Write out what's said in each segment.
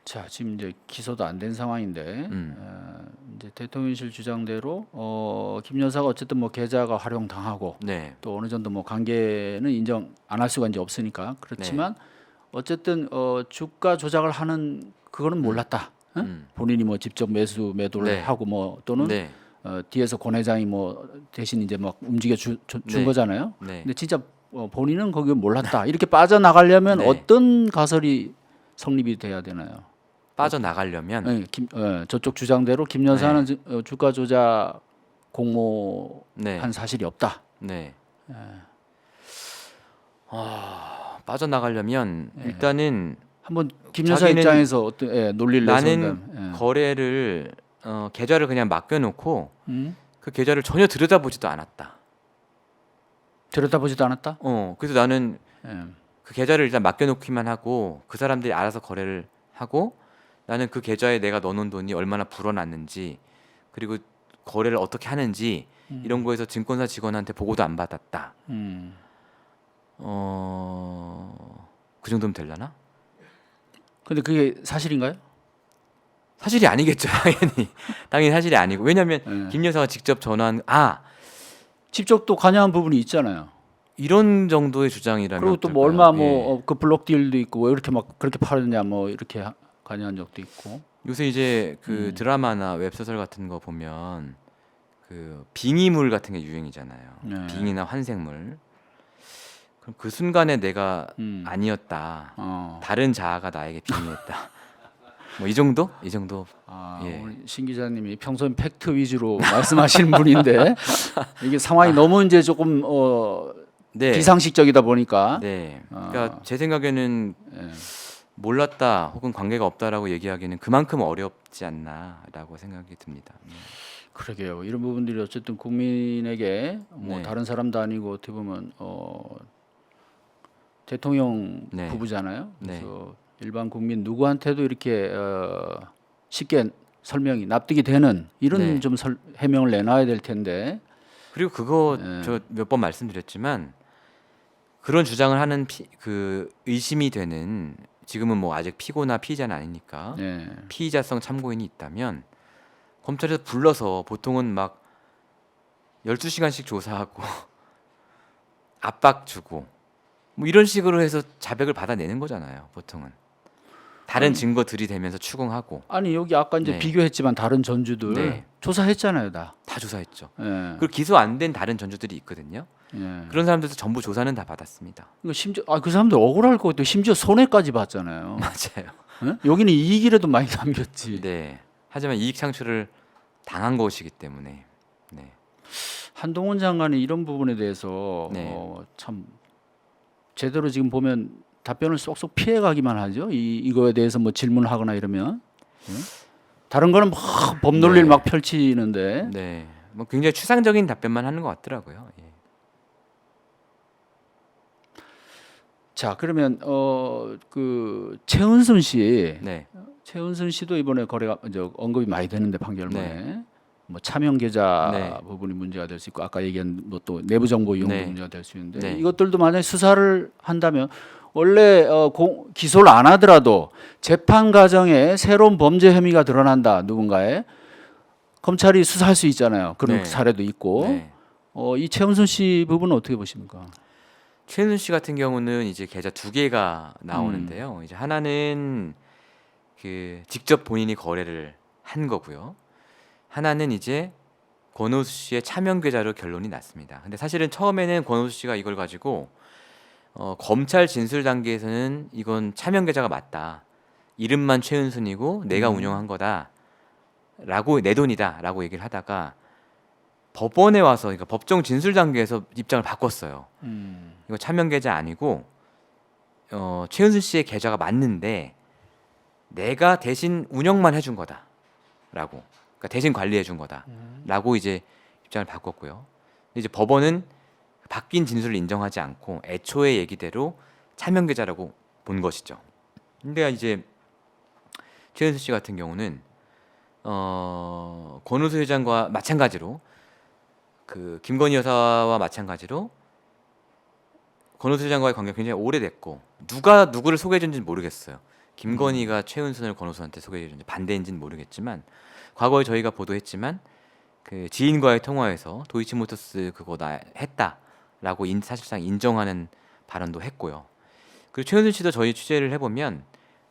자, 지금 이제 기소도 안 된 상황인데 이제 대통령실 주장대로 김 여사가 어쨌든 뭐 계좌가 활용당하고 네. 또 어느 정도 뭐 관계는 인정 안 할 수가 이제 없으니까 그렇지만 어쨌든 주가 조작을 하는 그거는 몰랐다. 응? 본인이 뭐 직접 매도를 네. 하고 뭐 또는 네. 뒤에서 권 회장이 뭐 대신 이제 막 움직여 준 네. 거잖아요. 네. 근데 진짜 본인은 거기 몰랐다. 이렇게 빠져나가려면 네. 어떤 가설이 성립이 돼야 되나요? 빠져나가려면 네, 저쪽 주장대로 김 여사는 주가 조작 공모한 네. 사실이 없다. 네. 빠져나가려면 일단은 한번 김 여사 자기는 입장에서 어떤 논리를 내서 나는 거래를 계좌를 그냥 맡겨놓고 음? 그 계좌를 전혀 들여다보지도 않았다. 들여다보지도 않았다. 그래서 나는 예. 그 계좌를 일단 맡겨놓기만 하고 그 사람들이 알아서 거래를 하고 나는 그 계좌에 내가 넣어놓은 돈이 얼마나 불어났는지 그리고 거래를 어떻게 하는지 이런 거에서 증권사 직원한테 보고도 안 받았다. 음. 그 정도면 되려나? 근데 그게 사실인가요? 사실이 아니겠죠, 당연히 사실이 아니고 왜냐하면 김 여사가 직접 전화한 직접 또 관여한 부분이 있잖아요. 이런 정도의 주장이라면 그리고 또 뭐 어떨까요? 얼마 뭐 그 블록 딜도 있고 왜 이렇게 막 그렇게 팔았냐 뭐 이렇게 관여한 적도 있고. 요새 이제 그 드라마나 웹소설 같은 거 보면 그 빙의물 같은 게 유행이잖아요. 네. 빙의나 환생물. 그럼 그 순간에 내가 아니었다. 다른 자아가 나에게 빙의했다. 뭐 이 정도? 이 정도. 예. 오늘 신 기자님이 평소엔 팩트 위주로 말씀하시는 분인데 이게 상황이 너무 이제 조금 네. 비상식적이다 보니까 네. 그러니까 제 생각에는 몰랐다 혹은 관계가 없다라고 얘기하기는 그만큼 어렵지 않나라고 생각이 듭니다. 그러게요. 이런 부분들이 어쨌든 국민에게 뭐 네. 다른 사람도 아니고 어떻게 보면 대통령 네. 부부잖아요. 네. 그래서 일반 국민 누구한테도 이렇게 쉽게 설명이 납득이 되는 이런 네. 좀 해명을 내놔야 될 텐데. 그리고 그거 저 몇 번 말씀드렸지만 그런 주장을 하는 그 의심이 되는 지금은 뭐 아직 피고나 피의자는 아니니까 네. 피의자성 참고인이 있다면 검찰에서 불러서 보통은 막 12시간씩 조사하고 압박 주고 뭐 이런 식으로 해서 자백을 받아내는 거잖아요. 보통은 다른 증거 들이대면서 추궁하고 아니 여기 아까 이제 네. 비교했지만 다른 전주들 네. 조사했잖아요, 다. 다 조사했죠. 예. 그리고 기소 안 된 다른 전주들이 있거든요. 예. 그런 사람들도 전부 조사는 다 받았습니다. 그러니까 심지어 그 사람들 억울할 것 같아요. 심지어 손해까지 봤잖아요. 맞아요. 예? 여기는 이익이라도 많이 남겼지. 네. 하지만 이익 창출을 당한 것이기 때문에. 네. 한동훈 장관이 이런 부분에 대해서 네. 참 제대로 지금 보면 답변을 쏙쏙 피해가기만 하죠. 이거에 대해서 뭐 질문하거나 이러면 다른 거는 막 법 논리를 네. 막 펼치는데 네. 뭐 굉장히 추상적인 답변만 하는 것 같더라고요. 예. 자 그러면 그 최은순 씨, 네. 최은순 씨도 이번에 거래가 이제 언급이 많이 되는데 판결문에 네. 뭐 차명 계좌 네. 부분이 문제가 될 수 있고 아까 얘기한 뭐 또 내부 정보 이용도 네. 문제가 될 수 있는데 네. 이것들도 만약에 수사를 한다면 원래 기소를 안 하더라도 재판 과정에 새로운 범죄 혐의가 드러난다 누군가에 검찰이 수사할 수 있잖아요. 그런 네. 사례도 있고 네. 이 최은순 씨 부분은 어떻게 보십니까? 최은순 씨 같은 경우는 이제 계좌 두 개가 나오는데요. 이제 하나는 그 직접 본인이 거래를 한 거고요. 하나는 이제 권오수 씨의 차명 계좌로 결론이 났습니다. 근데 사실은 처음에는 권오수 씨가 이걸 가지고 검찰 진술 단계에서는 이건 차명 계좌가 맞다. 이름만 최은순이고 내가 운영한 거다라고 내 돈이다라고 얘기를 하다가 법원에 와서 그러니까 법정 진술 단계에서 입장을 바꿨어요. 이거 차명 계좌 아니고 최은순 씨의 계좌가 맞는데 내가 대신 운영만 해준 거다라고, 그러니까 대신 관리해 준 거다라고 이제 입장을 바꿨고요. 근데 이제 법원은 바뀐 진술을 인정하지 않고 애초의 얘기대로 차명 계좌라고 본 것이죠. 근데 이제 최은순 씨 같은 경우는 권오수 회장과 마찬가지로 그 김건희 여사와 마찬가지로 권오수 회장과의 관계가 굉장히 오래됐고 누가 누구를 소개해준지 모르겠어요. 김건희가 최은순을 권오수한테 소개해 반대인지는 모르겠지만 과거에 저희가 보도했지만 그 지인과의 통화에서 도이치모터스 그거 나 했다라고 사실상 인정하는 발언도 했고요. 그리고 최은순 씨도 저희 취재를 해보면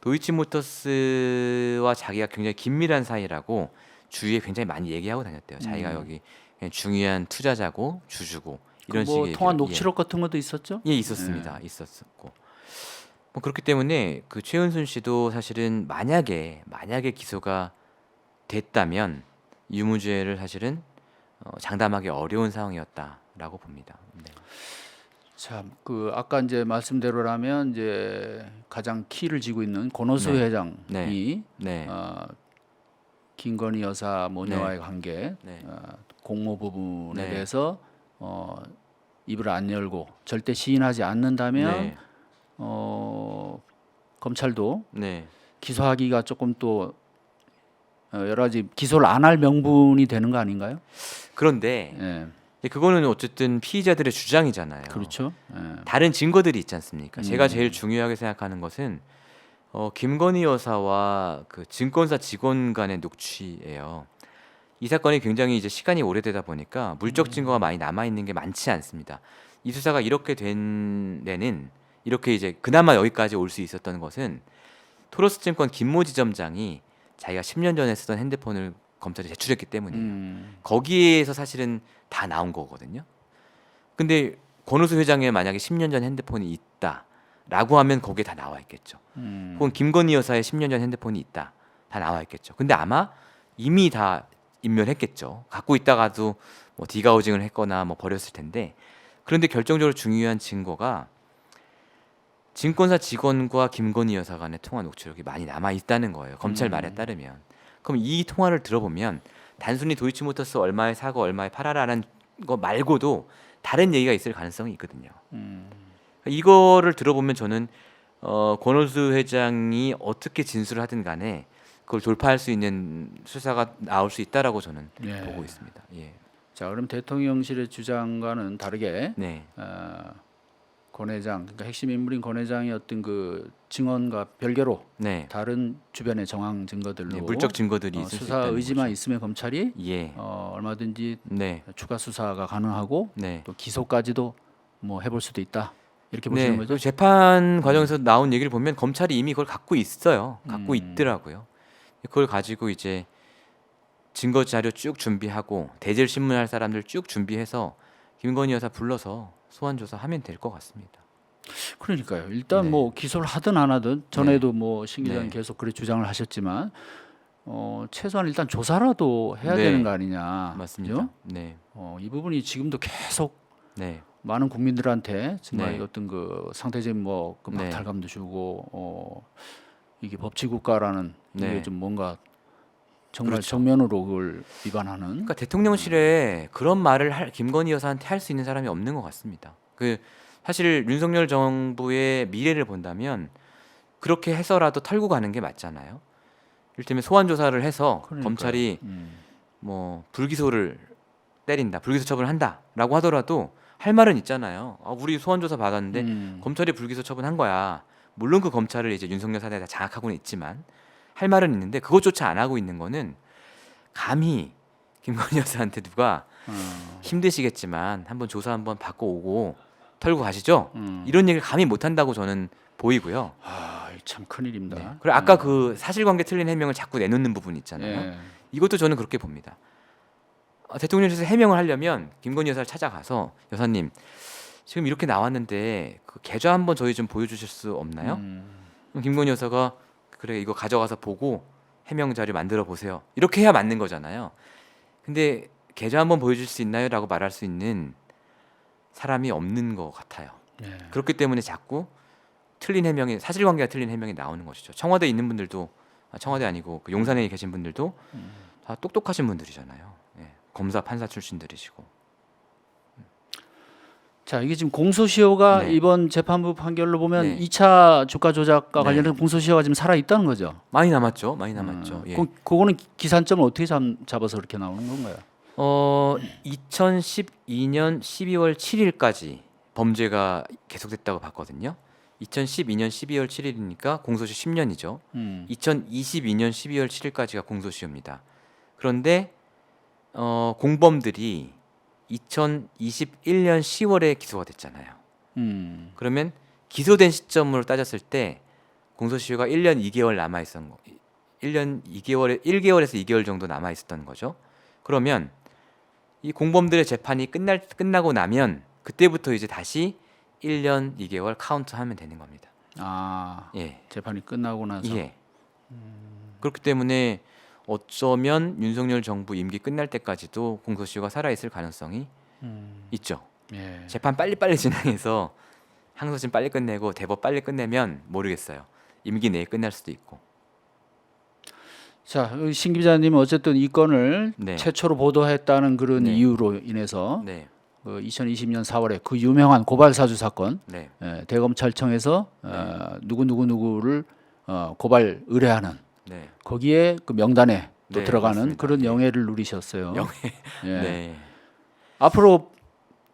도이치모터스와 자기가 굉장히 긴밀한 사이라고 주위에 굉장히 많이 얘기하고 다녔대요. 자기가 여기 그냥 중요한 투자자고 주주고 이런 뭐 식의 통화 얘기를- 녹취록 같은 것도 있었죠? 예, 있었습니다. 있었고 뭐 그렇기 때문에 그 최은순 씨도 사실은 만약에 기소가 됐다면 유무죄를 사실은 장담하기 어려운 상황이었다라고 봅니다. 네. 참, 그 아까 이제 말씀대로라면 이제 가장 키를 쥐고 있는 권오수 네. 회장이 네. 김건희 여사 모녀와의 관계, 네. 공모 부분에 네. 대해서 입을 안 열고 절대 시인하지 않는다면 네. 검찰도 네. 기소하기가 조금 또 여러 가지 기소를 안 할 명분이 되는 거 아닌가요? 그런데 예, 이제 그거는 어쨌든 피의자들의 주장이잖아요. 그렇죠. 예. 다른 증거들이 있지 않습니까? 제가 제일 중요하게 생각하는 것은 김건희 여사와 그 증권사 직원 간의 녹취예요. 이 사건이 굉장히 이제 시간이 오래되다 보니까 물적 증거가 많이 남아 있는 게 많지 않습니다. 이 수사가 이렇게 된 데는 이렇게 이제 그나마 여기까지 올 수 있었던 것은 토로스증권 김모 지점장이 자기가 10년 전에 쓰던 핸드폰을 검찰에 제출했기 때문이에요. 거기에서 사실은 다 나온 거거든요. 근데 권오수 회장의 만약에 10년 전 핸드폰이 있다라고 하면 거기에 다 나와 있겠죠. 혹은 김건희 여사의 10년 전 핸드폰이 있다. 다 나와 있겠죠. 근데 아마 이미 다 인멸했겠죠. 갖고 있다가도 뭐 디가우징을 했거나 뭐 버렸을 텐데 그런데 결정적으로 중요한 증거가 증권사 직원과 김건희 여사 간의 통화 녹취록이 많이 남아 있다는 거예요. 검찰 말에 따르면. 그럼 이 통화를 들어보면 단순히 도이치모터스 얼마에 사고 얼마에 팔아라는 거 말고도 다른 얘기가 있을 가능성이 있거든요. 이거를 들어보면 저는 권오수 회장이 어떻게 진술을 하든 간에 그걸 돌파할 수 있는 수사가 나올 수 있다라고 저는 예. 보고 있습니다. 예. 자, 그럼 대통령실의 주장과는 다르게 네. 권 회장, 그러니까 핵심 인물인 권 회장의 어떤 그 증언과 별개로 네. 다른 주변의 정황 증거들로 네, 물적 증거들이 있을 수 수사 있다는 의지만 거죠. 있으면 검찰이 예. 얼마든지 네. 추가 수사가 가능하고 네. 또 기소까지도 뭐 해볼 수도 있다 이렇게 보시는 네. 거죠? 그리고 재판 과정에서 나온 얘기를 보면 검찰이 이미 그걸 갖고 있어요. 갖고 있더라고요. 그걸 가지고 이제 증거 자료 쭉 준비하고 대질 신문할 사람들 쭉 준비해서 김건희 여사 불러서 소환 조사하면 될 것 같습니다. 그러니까요. 일단 네. 뭐 기소를 하든 안 하든 전에도 뭐 신 기자님 네. 계속 그래 주장을 하셨지만 최소한 일단 조사라도 해야 네. 되는 거 아니냐. 맞습니다. 그죠? 네. 이 부분이 지금도 계속 네. 많은 국민들한테 정말 네. 어떤 그 상대적인 뭐그 네. 박탈감도 주고 이게 법치국가라는 네. 이게 좀 뭔가 정말 그렇죠. 정면으로 그걸 위반하는. 그러니까 대통령실에 그런 말을 김건희 여사한테 할 수 있는 사람이 없는 것 같습니다. 그 사실 윤석열 정부의 미래를 본다면 그렇게 해서라도 털고 가는 게 맞잖아요. 이를테면 소환 조사를 해서 그러니까요. 검찰이 뭐 불기소를 때린다, 불기소 처분을 한다라고 하더라도 할 말은 있잖아요. 우리 소환 조사 받았는데 검찰이 불기소 처분한 거야. 물론 그 검찰을 이제 윤석열 사내가 장악하고는 있지만 할 말은 있는데 그것조차 안 하고 있는 거는 감히 김건희 여사한테 누가 힘드시겠지만 한번 조사 한번 받고 오고 털고 가시죠. 이런 얘기를 감히 못 한다고 저는 보이고요. 참 큰일입니다. 네. 그리고 아까 그 사실관계 틀린 해명을 자꾸 내놓는 부분 있잖아요. 예. 이것도 저는 그렇게 봅니다. 대통령실에서 해명을 하려면 김건희 여사를 찾아가서 여사님 지금 이렇게 나왔는데 그 계좌 한번 저희 좀 보여주실 수 없나요? 그럼 김건희 여사가 그래 이거 가져가서 보고 해명 자료 만들어 보세요. 이렇게 해야 맞는 거잖아요. 근데 계좌 한번 보여줄 수 있나요?라고 말할 수 있는 사람이 없는 것 같아요. 예. 그렇기 때문에 자꾸 틀린 해명이 사실관계가 틀린 해명이 나오는 것이죠. 청와대에 있는 분들도 청와대 아니고 그 용산에 계신 분들도 다 똑똑하신 분들이잖아요. 예. 검사 판사 출신들이시고. 자, 이게 지금 공소시효가 네. 이번 재판부 판결로 보면 네. 2차 주가 조작과 네. 관련된 공소시효가 지금 살아 있다는 거죠. 많이 남았죠. 많이 남았죠. 예. 그거는 기산점을 어떻게 잡아서 그렇게 나오는 건가요? 2012년 12월 7일까지 범죄가 계속됐다고 봤거든요. 2012년 12월 7일이니까 공소시효 10년이죠. 2022년 12월 7일까지가 공소시효입니다. 그런데 공범들이 2021년 10월에 기소가 됐잖아요. 그러면 기소된 시점으로 따졌을 때 공소시효가 1년 2개월 남아 있었던 거. 1년 1개월에서 2개월 정도 남아 있었던 거죠. 그러면 이 공범들의 재판이 끝나고 나면 그때부터 이제 다시 1년 2개월 카운트하면 되는 겁니다. 아, 예. 재판이 끝나고 나서. 예. 그렇기 때문에 어쩌면 윤석열 정부 임기 끝날 때까지도 공소시효가 살아 있을 가능성이 있죠. 예. 재판 빨리빨리 진행해서 항소심 빨리 끝내고 대법 빨리 끝내면 모르겠어요. 임기 내에 끝날 수도 있고. 자, 신 기자님은 어쨌든 이 건을 네. 최초로 보도했다는 그런 네. 이유로 인해서 네. 2020년 4월에 그 유명한 고발 사주 사건, 네. 대검찰청에서 누구를 고발 의뢰하는 네. 거기에 그 명단에 또 네, 들어가는 맞습니다. 그런 네. 영예를 누리셨어요. 예. 네. 앞으로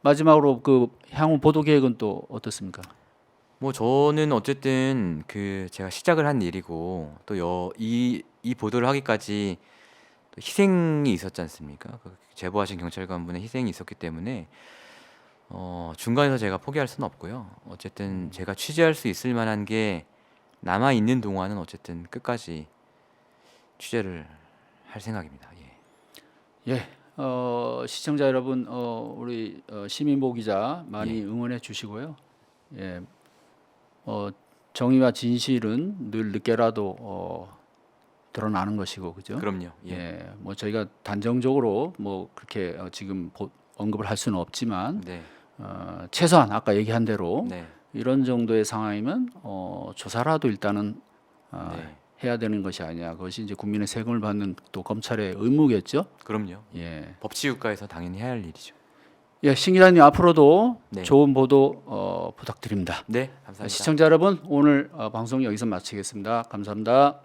마지막으로 그 향후 보도 계획은 또 어떻습니까? 뭐 저는 어쨌든 그 제가 시작을 한 일이고 또 이 보도를 하기까지 또 희생이 있었지 않습니까? 그 제보하신 경찰관분의 희생이 있었기 때문에 중간에서 제가 포기할 수는 없고요. 어쨌든 제가 취재할 수 있을 만한 게 남아 있는 동안은 어쨌든 끝까지 취재를 할 생각입니다. 예. 예, 시청자 여러분, 우리 시민보 기자 많이 예. 응원해 주시고요. 예, 정의와 진실은 늘 늦게라도 드러나는 것이고, 그죠? 그럼요. 예. 예, 뭐 저희가 단정적으로 뭐 그렇게 지금 언급을 할 수는 없지만 네. 최소한 아까 얘기한 대로 네. 이런 정도의 상황이면 조사라도 일단은 네. 해야 되는 것이 아니냐. 그것이 이제 국민의 세금을 받는 또 검찰의 의무겠죠. 그럼요. 예. 법치국가에서 당연히 해야 할 일이죠. 예, 신 기자님 앞으로도 네. 좋은 보도 부탁드립니다. 네, 감사합니다. 시청자 여러분, 오늘 방송 여기서 마치겠습니다. 감사합니다.